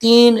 3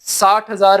60,000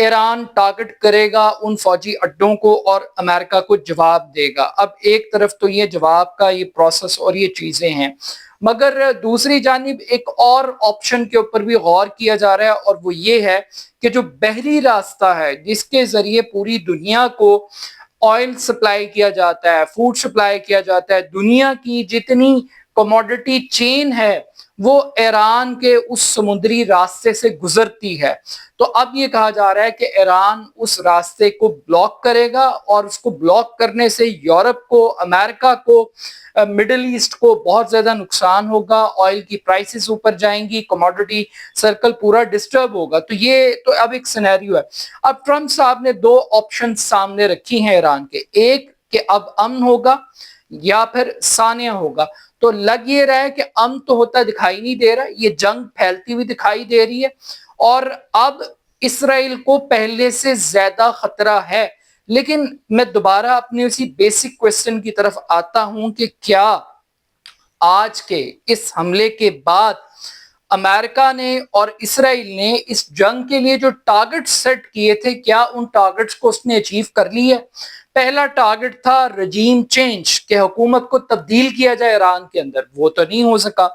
Iran target کرے گا ان فوجی اڈوں کو اور امریکہ کو جواب دے گا۔ اب ایک طرف تو یہ جواب کا یہ پروسیس اور یہ چیزیں ہیں، مگر دوسری جانب ایک اور آپشن کے اوپر بھی غور کیا جا رہا ہے، اور وہ یہ ہے کہ جو بحری راستہ ہے جس کے ذریعے پوری دنیا کو آئل سپلائی کیا جاتا ہے، فوڈ سپلائی کیا جاتا ہے، دنیا کی جتنی کموڈٹی چین ہے وہ ایران کے اس سمندری راستے سے گزرتی ہے۔ تو اب یہ کہا جا رہا ہے کہ ایران اس راستے کو بلاک کرے گا، اور اس کو بلاک کرنے سے یورپ کو، امریکہ کو، مڈل ایسٹ کو بہت زیادہ نقصان ہوگا، آئل کی پرائسز اوپر جائیں گی، کموڈٹی سرکل پورا ڈسٹرب ہوگا۔ تو یہ تو اب ایک سینیریو ہے۔ اب ٹرمپ صاحب نے دو آپشن سامنے رکھی ہیں ایران کے، ایک کہ اب امن ہوگا یا پھر ثانیہ ہوگا۔ تو لگ یہ رہا ہے کہ امن تو ہوتا دکھائی نہیں دے رہا، یہ جنگ پھیلتی ہوئی دکھائی دے رہی ہے، اور اب اسرائیل کو پہلے سے زیادہ خطرہ ہے۔ لیکن میں دوبارہ اپنی اسی بیسک کوسچن کی طرف آتا ہوں کہ کیا آج کے اس حملے کے بعد امریکہ نے اور اسرائیل نے اس جنگ کے لیے جو ٹارگٹ سیٹ کیے تھے، کیا ان ٹارگٹس کو اس نے اچیو کر لی ہے؟ پہلا ٹارگٹ تھا رجیم چینج، کہ حکومت کو تبدیل کیا جائے ایران کے اندر، وہ تو نہیں ہو سکا۔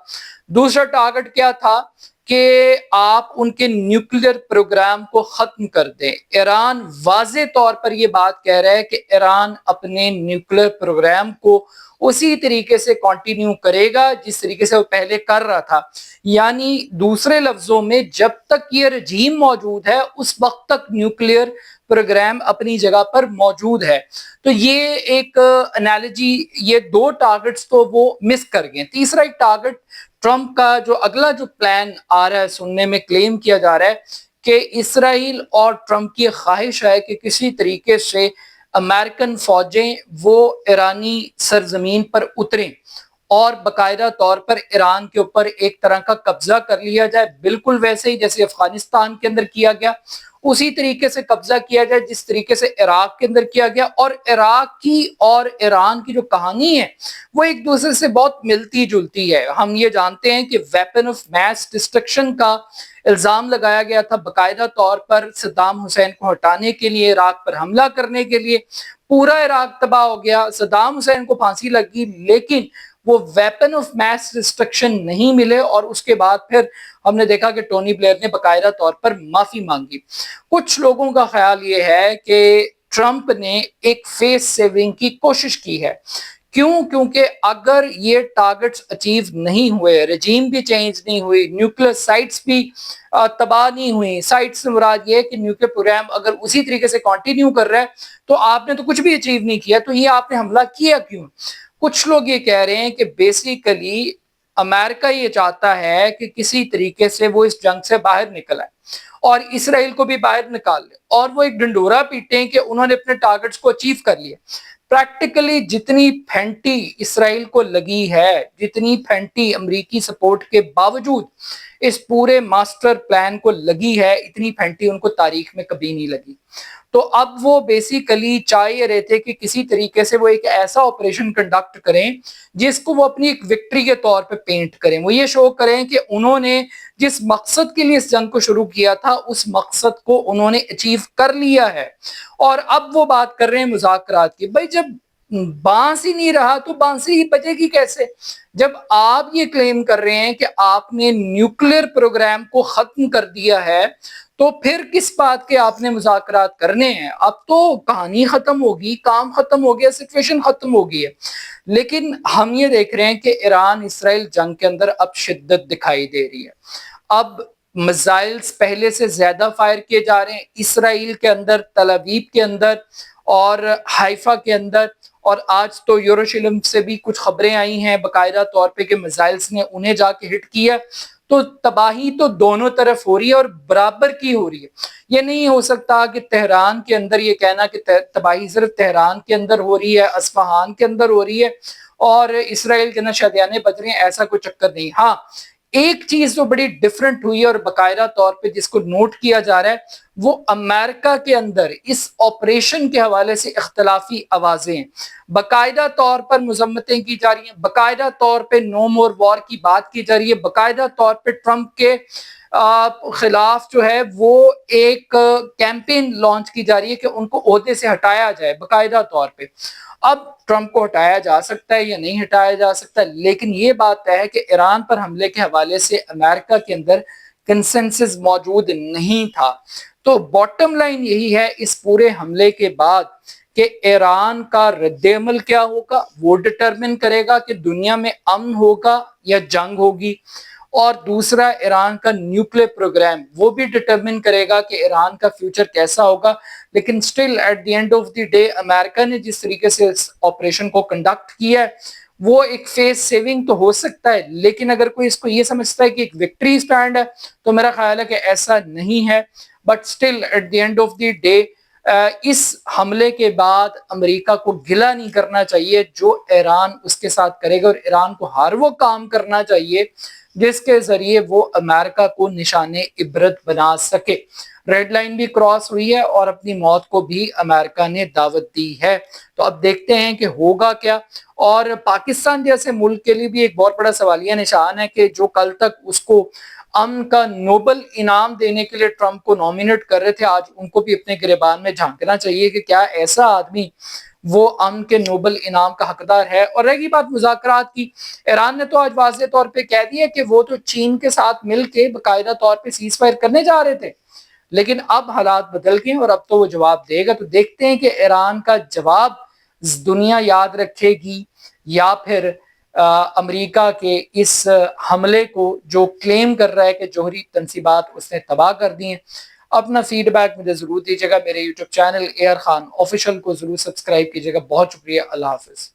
دوسرا ٹارگٹ کیا تھا کہ آپ ان کے نیوکلیئر پروگرام کو ختم کر دیں۔ ایران واضح طور پر یہ بات کہہ رہا ہے کہ ایران اپنے نیوکلیئر پروگرام کو اسی طریقے سے کنٹینیو کرے گا جس طریقے سے وہ پہلے کر رہا تھا، یعنی دوسرے لفظوں میں جب تک یہ رجیم موجود ہے اس وقت تک نیوکلیئر پروگرام اپنی جگہ پر موجود ہے۔ تو یہ ایک انالوجی، یہ دو ٹارگٹس تو وہ مس کر گئے۔ تیسرا ایک ٹارگٹ ٹرمپ کا جو اگلا جو پلان آ رہا ہے، سننے میں کلیم کیا جا رہا ہے کہ اسرائیل اور ٹرمپ کی خواہش ہے کہ کسی طریقے سے امریکن فوجیں وہ ایرانی سرزمین پر اتریں اور باقاعدہ طور پر ایران کے اوپر ایک طرح کا قبضہ کر لیا جائے، بالکل ویسے ہی جیسے افغانستان کے اندر کیا گیا، اسی طریقے سے قبضہ کیا جائے جس طریقے سے عراق کے اندر کیا گیا۔ اور عراق کی اور ایران کی جو کہانی ہے وہ ایک دوسرے سے بہت ملتی جلتی ہے۔ ہم یہ جانتے ہیں کہ ویپن آف میس ڈسٹرکشن کا الزام لگایا گیا تھا باقاعدہ طور پر صدام حسین کو ہٹانے کے لیے، عراق پر حملہ کرنے کے لیے، پورا عراق تباہ ہو گیا، صدام حسین کو پھانسی لگی، لیکن وہ ویپن آف میس ڈسٹرکشن نہیں ملے، اور اس کے بعد پھر ہم نے دیکھا کہ ٹونی بلیئر نے باقاعدہ طور پر معافی مانگی۔ کچھ لوگوں کا خیال یہ ہے کہ ٹرمپ نے ایک فیس سیونگ کی کوشش کی ہے۔ کیوں؟ کیونکہ اگر یہ ٹارگٹس اچیو نہیں ہوئے، رجیم بھی چینج نہیں ہوئی، نیوکلیر سائٹس بھی تباہ نہیں ہوئی، سائٹس سے مراد یہ ہے کہ نیوکلیر پروگرام اگر اسی طریقے سے کنٹینیو کر رہا ہے تو آپ نے تو کچھ بھی اچیو نہیں کیا، تو یہ آپ نے حملہ کیا کیوں؟ کچھ لوگ یہ کہہ رہے ہیں کہ بیسیکلی امریکہ یہ چاہتا ہے کہ کسی طریقے سے وہ اس جنگ سے باہر نکل آئے اور اسرائیل کو بھی باہر نکال لے، اور وہ ایک ڈنڈورا پیٹیں کہ انہوں نے اپنے ٹارگٹس کو اچیو کر لیے۔ پریکٹیکلی جتنی پھینٹی اسرائیل کو لگی ہے، جتنی پھینٹی امریکی سپورٹ کے باوجود اس پورے ماسٹر پلان کو لگی ہے، اتنی پھینٹی ان کو تاریخ میں کبھی نہیں لگی۔ تو اب وہ بیسیکلی چاہ رہے تھے کہ کسی طریقے سے وہ ایک ایسا آپریشن کنڈکٹ کریں جس کو وہ اپنی ایک وکٹری کے طور پہ پینٹ کریں، وہ یہ شو کریں کہ انہوں نے جس مقصد کے لیے اس جنگ کو شروع کیا تھا اس مقصد کو انہوں نے اچیو کر لیا ہے۔ اور اب وہ بات کر رہے ہیں مذاکرات کی۔ بھائی جب بانس ہی نہیں رہا تو بانسری ہی بجے گی کیسے؟ جب آپ یہ کلیم کر رہے ہیں کہ آپ نے نیوکلیئر پروگرام کو ختم کر دیا ہے تو پھر کس بات کے آپ نے مذاکرات کرنے ہیں؟ اب تو کہانی ختم ہوگی، کام ختم ہو گیا، سچویشن ختم ہو گئی ہے۔ لیکن ہم یہ دیکھ رہے ہیں کہ ایران اسرائیل جنگ کے اندر اب شدت دکھائی دے رہی ہے۔ اب میزائلز پہلے سے زیادہ فائر کیے جا رہے ہیں اسرائیل کے اندر، تل ابیب کے اندر اور حیفا کے اندر، اور آج تو یروشلم سے بھی کچھ خبریں آئی ہیں باقاعدہ طور پہ کہ میزائلز نے انہیں جا کے ہٹ کیا۔ تو تباہی تو دونوں طرف ہو رہی ہے اور برابر کی ہو رہی ہے۔ یہ نہیں ہو سکتا کہ تہران کے اندر یہ کہنا کہ تباہی صرف تہران کے اندر ہو رہی ہے، اصفہان کے اندر ہو رہی ہے اور اسرائیل کے اندر شادیانے بج رہے ہیں، ایسا کوئی چکر نہیں۔ ہاں ایک چیز تو بڑی ڈیفرنٹ ہوئی ہے اور باقاعدہ طور پہ جس کو نوٹ کیا جا رہا ہے وہ امریکہ کے اندر اس آپریشن کے حوالے سے اختلافی آوازیں ہیں، باقاعدہ طور پر مذمتیں کی جا رہی ہیں، باقاعدہ طور پہ نو مور وار کی بات کی جا رہی ہے، باقاعدہ طور پہ ٹرمپ کے خلاف جو ہے وہ ایک کیمپین لانچ کی جا رہی ہے کہ ان کو عہدے سے ہٹایا جائے باقاعدہ طور پہ۔ اب ٹرمپ کو ہٹایا جا سکتا ہے یا نہیں ہٹایا جا سکتا، لیکن یہ بات ہے کہ ایران پر حملے کے حوالے سے امریکہ کے اندر کنسنسس موجود نہیں تھا۔ تو باٹم لائن یہی ہے اس پورے حملے کے بعد کہ ایران کا رد عمل کیا ہوگا، وہ ڈٹرمن کرے گا کہ دنیا میں امن ہوگا یا جنگ ہوگی، اور دوسرا ایران کا نیوکلیر پروگرام وہ بھی ڈٹرمن کرے گا کہ ایران کا فیوچر کیسا ہوگا۔ لیکن still at the end of the day امریکہ نے جس طریقے سے اس آپریشن کو کنڈکٹ کیا ہے وہ ایک فیس سیونگ تو ہو سکتا ہے، لیکن اگر کوئی اس کو یہ سمجھتا ہے کہ ایک وکٹری سٹینڈ ہے تو میرا خیال ہے کہ ایسا نہیں ہے۔ But still at the end of the day اس حملے کے بعد امریکہ کو گلہ نہیں کرنا چاہیے جو ایران اس کے ساتھ کرے گا، اور ایران کو ہر وہ کام کرنا چاہیے جس کے ذریعے وہ امریکہ کو نشان عبرت بنا سکے۔ ریڈ لائن بھی کراس ہوئی ہے اور اپنی موت کو بھی امریکہ نے دعوت دی ہے۔ تو اب دیکھتے ہیں کہ ہوگا کیا، اور پاکستان جیسے ملک کے لیے بھی ایک بہت بڑا سوالیہ نشان ہے کہ جو کل تک اس کو امن کا نوبل انعام دینے کے لیے ٹرمپ کو نامینیٹ کر رہے تھے، آج ان کو بھی اپنے گریبان میں جھانکنا چاہیے کہ کیا ایسا آدمی وہ امن کے نوبل انعام کا حقدار ہے۔ اور رہی بات مذاکرات کی، ایران نے تو آج واضح طور پہ کہہ دیا کہ وہ تو چین کے ساتھ مل کے باقاعدہ طور پہ سیز فائر کرنے جا رہے تھے، لیکن اب حالات بدل گئے اور اب تو وہ جواب دے گا۔ تو دیکھتے ہیں کہ ایران کا جواب دنیا یاد رکھے گی یا پھر امریکہ کے اس حملے کو جو کلیم کر رہا ہے کہ جوہری تنصیبات اس نے تباہ کر دی ہیں۔ اپنا فیڈ بیک مجھے ضرور دیجیے گا، میرے YouTube channel AR Khan official کو ضرور سبسکرائب کیجیے گا۔ بہت شکریہ، اللہ حافظ۔